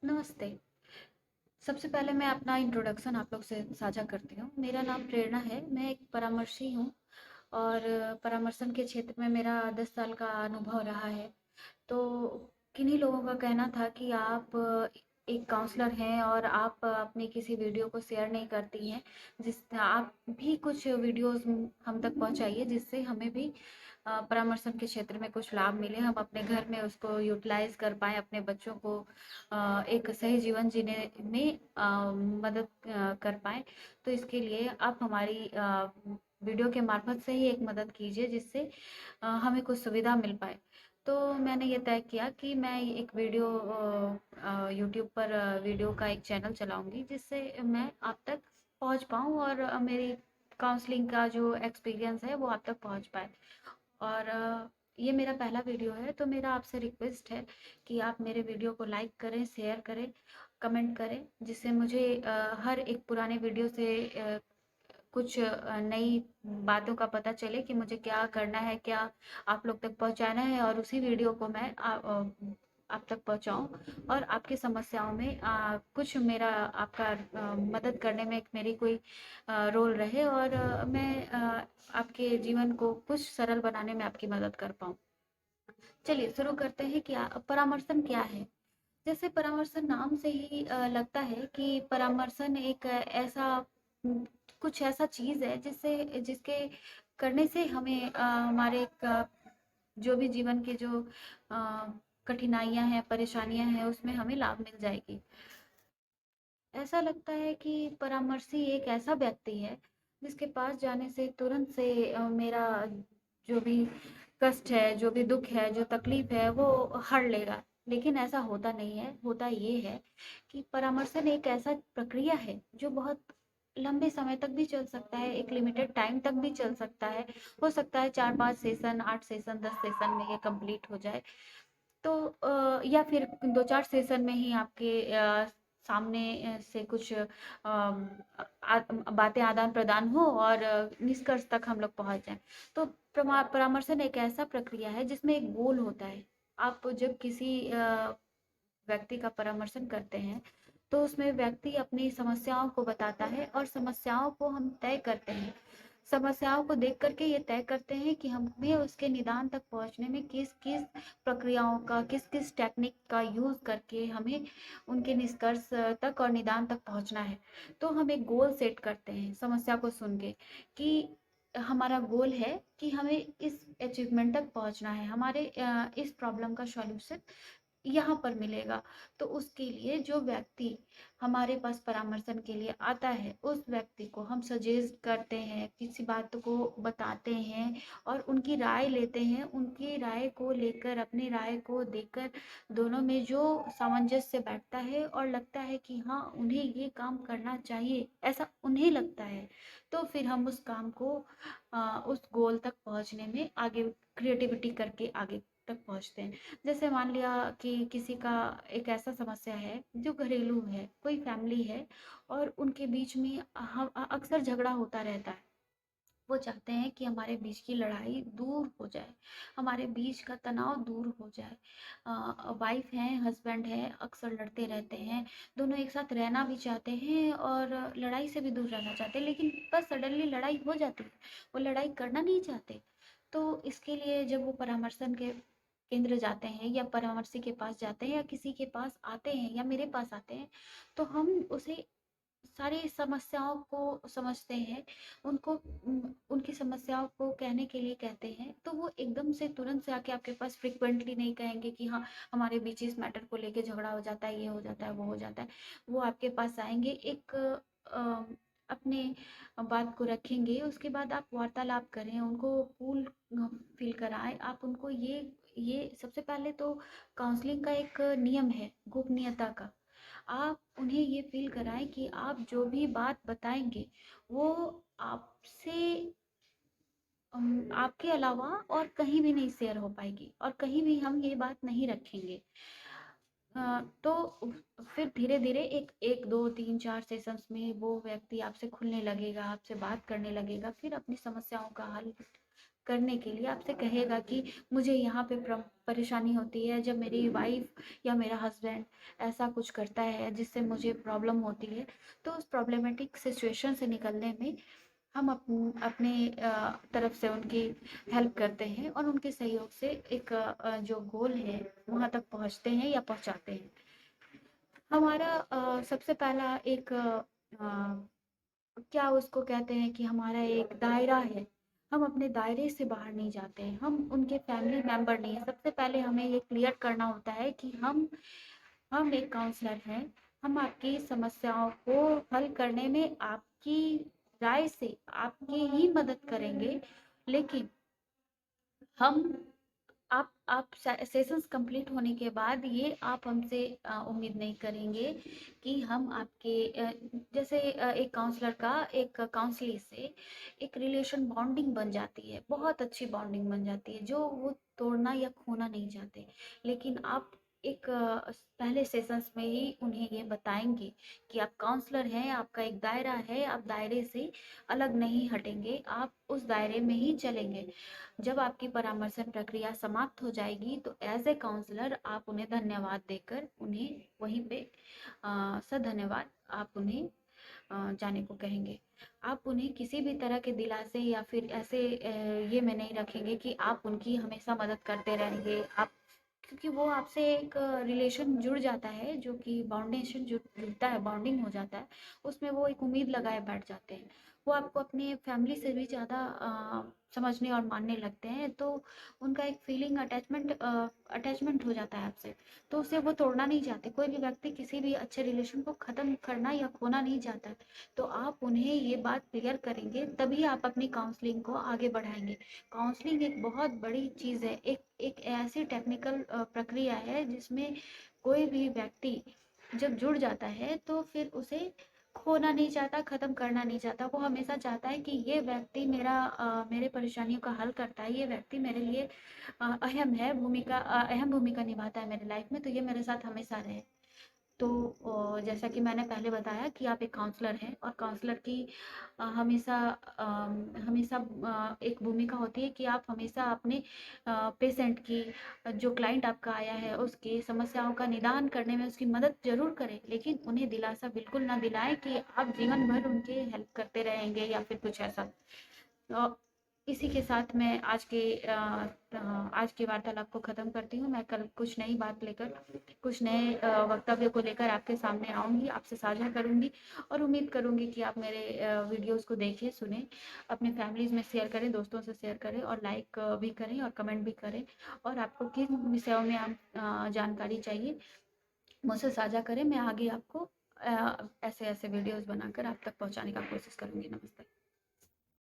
नमस्ते। सबसे पहले मैं अपना इंट्रोडक्शन आप लोग से साझा करती हूँ। मेरा नाम प्रेरणा है, मैं एक परामर्शी हूँ और परामर्शन के क्षेत्र में मेरा 10 साल का अनुभव रहा है। तो किन्हीं लोगों का कहना था कि आप एक काउंसलर हैं और आप अपनी किसी वीडियो को शेयर नहीं करती हैं, जिस आप भी कुछ वीडियोस हम तक पहुँचाइए जिससे हमें भी परामर्शन के क्षेत्र में कुछ लाभ मिले, हम अपने घर में उसको यूटिलाइज़ कर पाएँ, अपने बच्चों को एक सही जीवन जीने में मदद कर पाएँ। तो इसके लिए आप हमारी वीडियो के मार्फत से ही एक मदद कीजिए जिससे हमें कुछ सुविधा मिल पाए। तो मैंने ये तय किया कि मैं एक वीडियो यूट्यूब पर वीडियो का एक चैनल चलाऊँगी जिससे मैं आप तक पहुँच पाऊँ और मेरी काउंसलिंग का जो एक्सपीरियंस है वो आप तक पहुँच पाए। और ये मेरा पहला वीडियो है तो मेरा आपसे रिक्वेस्ट है कि आप मेरे वीडियो को लाइक करें, शेयर करें, कमेंट करें जिससे मुझे हर एक पुराने वीडियो से कुछ नई बातों का पता चले कि मुझे क्या करना है, क्या आप लोग तक पहुंचाना है और उसी वीडियो को मैं आप तक पहुंचाऊं और आपकी समस्याओं में कुछ मेरा आपका मदद करने में एक मेरी कोई रोल रहे और मैं आपके जीवन को कुछ सरल बनाने में आपकी मदद कर पाऊं। चलिए शुरू करते हैं कि परामर्शन क्या है। जैसे परामर्शन नाम से ही लगता है कि परामर्शन एक ऐसा उम, कुछ ऐसा चीज़ है जिससे जिसके करने से हमें हमारे जो भी जीवन के जो कठिनाइयाँ हैं, परेशानियाँ हैं, उसमें हमें लाभ मिल जाएगी। ऐसा लगता है कि परामर्शी एक ऐसा व्यक्ति है जिसके पास जाने से तुरंत से मेरा जो भी कष्ट है, जो भी दुख है, जो तकलीफ है वो हर लेगा। लेकिन ऐसा होता नहीं है। होता ये है कि परामर्शन एक ऐसा प्रक्रिया है जो बहुत लंबे समय तक भी चल सकता है, एक लिमिटेड टाइम तक भी चल सकता है। हो सकता है 4-5 सेशन, 8 सेशन, 10 सेशन में ये कंप्लीट हो जाए। तो या फिर 2-4 सेशन में ही आपके सामने से कुछ बातें आदान-प्रदान हो और निष्कर्ष तक हम लोग पहुँच जाएँ। तो परामर्शन एक ऐसा प्रक्रिया है जिसमें एक गोल होता है। आप जब किसी व्यक्ति का परामर्शन करते हैं, तो उसमें व्यक्ति अपनी समस्याओं को बताता है और समस्याओं को हम तय करते हैं। समस्याओं को देख कर के ये तय करते हैं कि हमें उसके निदान तक पहुँचने में किस-किस प्रक्रियाओं का, किस-किस टेक्निक का यूज़ करके हमें उनके निष्कर्ष तक और निदान तक पहुँचना है। तो हम एक गोल सेट करते हैं समस्या को सुन के कि हमारा गोल है कि हमें इस अचीवमेंट तक पहुँचना है। हमारे इस प्रॉब्लम का सॉल्यूशन यहाँ पर मिलेगा। तो उसके लिए जो व्यक्ति हमारे पास परामर्शन के लिए आता है, उस व्यक्ति को हम सजेस्ट करते हैं, किसी बात को बताते हैं और उनकी राय लेते हैं। उनकी राय को लेकर, अपनी राय को देकर दोनों में जो सामंजस्य बैठता है और लगता है कि हाँ, उन्हें ये काम करना चाहिए, ऐसा उन्हें लगता है, तो फिर हम उस काम को उस गोल तक पहुँचने में आगे क्रिएटिविटी करके आगे तक पहुँचते हैं। जैसे मान लिया कि किसी का एक ऐसा समस्या है जो घरेलू है, कोई फैमिली है और उनके बीच में अक्सर झगड़ा होता रहता है। वो चाहते हैं कि हमारे बीच की लड़ाई दूर हो जाए, हमारे बीच का तनाव दूर हो जाए। वाइफ है, हस्बैंड है, अक्सर लड़ते रहते हैं, दोनों एक साथ रहना भी चाहते हैं और लड़ाई से भी दूर रहना चाहते हैं, लेकिन बस सडनली लड़ाई हो जाती है, वो लड़ाई करना नहीं चाहते। तो इसके लिए जब वो परामर्शन के केंद्र जाते हैं या परामर्शी के पास जाते हैं या किसी के पास आते हैं या मेरे पास आते हैं, तो हम उसे सारी समस्याओं को समझते हैं, उनको उनकी समस्याओं को कहने के लिए कहते हैं, तो वो एकदम से तुरंत से आके आपके पास फ्रीक्वेंटली नहीं कहेंगे कि हाँ, हमारे बीच इस मैटर को लेके झगड़ा हो जाता है, ये हो जाता है, वो हो जाता है। वो आपके पास आएँगे, एक अपने बात को रखेंगे, उसके बाद आप वार्तालाप करें, उनको कूल फ़ील कराएँ। आप उनको ये सबसे पहले तो काउंसलिंग का एक नियम है गोपनीयता का। आप उन्हें ये फ़ील कराएँ कि आप जो भी बात बताएँगे, वो आपसे आपके अलावा और कहीं भी नहीं शेयर हो पाएगी और कहीं भी हम ये बात नहीं रखेंगे। तो फिर धीरे-धीरे एक 1, 2, 3, 4 सेशंस में वो व्यक्ति आपसे खुलने लगेगा, आपसे बात करने लगेगा, फिर अपनी समस्याओं का हल करने के लिए आपसे कहेगा कि मुझे यहाँ पे परेशानी होती है जब मेरी वाइफ या मेरा हस्बैंड ऐसा कुछ करता है जिससे मुझे प्रॉब्लम होती है। तो उस प्रॉब्लमेटिक सिचुएशन से निकलने में हम अपने तरफ से उनकी हेल्प करते हैं और उनके सहयोग से एक जो गोल है वहाँ तक पहुँचते हैं या पहुँचाते हैं। हमारा सबसे पहला एक क्या उसको कहते हैं कि हमारा एक दायरा है। हम अपने दायरे से बाहर नहीं जाते हैं, हम उनके फैमिली मेंबर नहीं है। सबसे पहले हमें ये क्लियर करना होता है कि हम एक काउंसलर हैं। हम आपकी समस्याओं को हल करने में आपकी राय से आपकी ही मदद करेंगे, लेकिन हम आप सेशंस कंप्लीट होने के बाद ये आप हमसे उम्मीद नहीं करेंगे कि हम आपके जैसे एक काउंसलर का एक काउंसली से एक रिलेशन बॉन्डिंग बन जाती है, बहुत अच्छी बॉन्डिंग बन जाती है जो वो तोड़ना या खोना नहीं चाहते। लेकिन आप एक पहले सेशंस में ही उन्हें ये बताएंगे कि आप काउंसलर हैं, आपका एक दायरा है, आप दायरे से अलग नहीं हटेंगे, आप उस दायरे में ही चलेंगे। जब आपकी परामर्शन प्रक्रिया समाप्त हो जाएगी तो एज ए काउंसलर आप उन्हें धन्यवाद देकर उन्हें वहीं पे सधन्यवाद आप उन्हें जाने को कहेंगे। आप उन्हें किसी भी तरह के दिलासे या फिर ऐसे ये में नहीं रखेंगे कि आप उनकी हमेशा मदद करते रहेंगे। आप क्योंकि वो आपसे एक रिलेशन जुड़ जाता है, जो कि बाउंडेशन जुड़ता है, बॉन्डिंग हो जाता है, उसमें वो एक उम्मीद लगाए बैठ जाते हैं। वो आपको अपने फैमिली से भी ज़्यादा समझने और मानने लगते हैं, तो उनका एक फीलिंग अटैचमेंट हो जाता है आपसे, तो उसे वो तोड़ना नहीं चाहते। कोई भी व्यक्ति किसी भी अच्छे रिलेशन को ख़त्म करना या खोना नहीं चाहता है। तो आप उन्हें ये बात क्लियर करेंगे तभी आप अपनी काउंसलिंग को आगे बढ़ाएंगे। काउंसलिंग एक बहुत बड़ी चीज़ है, एक एक ऐसी टेक्निकल प्रक्रिया है जिसमें कोई भी व्यक्ति जब जुड़ जाता है तो फिर उसे खोना नहीं चाहता, ख़त्म करना नहीं चाहता। वो हमेशा चाहता है कि ये व्यक्ति मेरे परेशानियों का हल करता है, ये व्यक्ति मेरे लिए अहम भूमिका निभाता है मेरी लाइफ में, तो ये मेरे साथ हमेशा रहे। तो जैसा कि मैंने पहले बताया कि आप एक काउंसलर हैं और काउंसलर की हमेशा हमेशा एक भूमिका होती है कि आप हमेशा अपने पेशेंट की जो क्लाइंट आपका आया है उसकी समस्याओं का निदान करने में उसकी मदद ज़रूर करें, लेकिन उन्हें दिलासा बिल्कुल ना दिलाएं कि आप जीवन भर उनके हेल्प करते रहेंगे या फिर कुछ ऐसा। तो इसी के साथ मैं आज की वार्तालाप को ख़त्म करती हूँ। मैं कल कुछ नई बात लेकर, कुछ नए वक्तव्य को लेकर आपके सामने आऊँगी, आपसे साझा करूँगी और उम्मीद करूँगी कि आप मेरे वीडियोज़ को देखें, सुनें, अपने फैमिलीज़ में शेयर करें, दोस्तों से शेयर करें और लाइक भी करें और कमेंट भी करें। और आपको किन विषयों में आप जानकारी चाहिए मुझसे साझा करें। मैं आगे आपको ऐसे-ऐसे वीडियोज़ बनाकर आप तक पहुँचाने का कोशिश करूँगी। नमस्ते।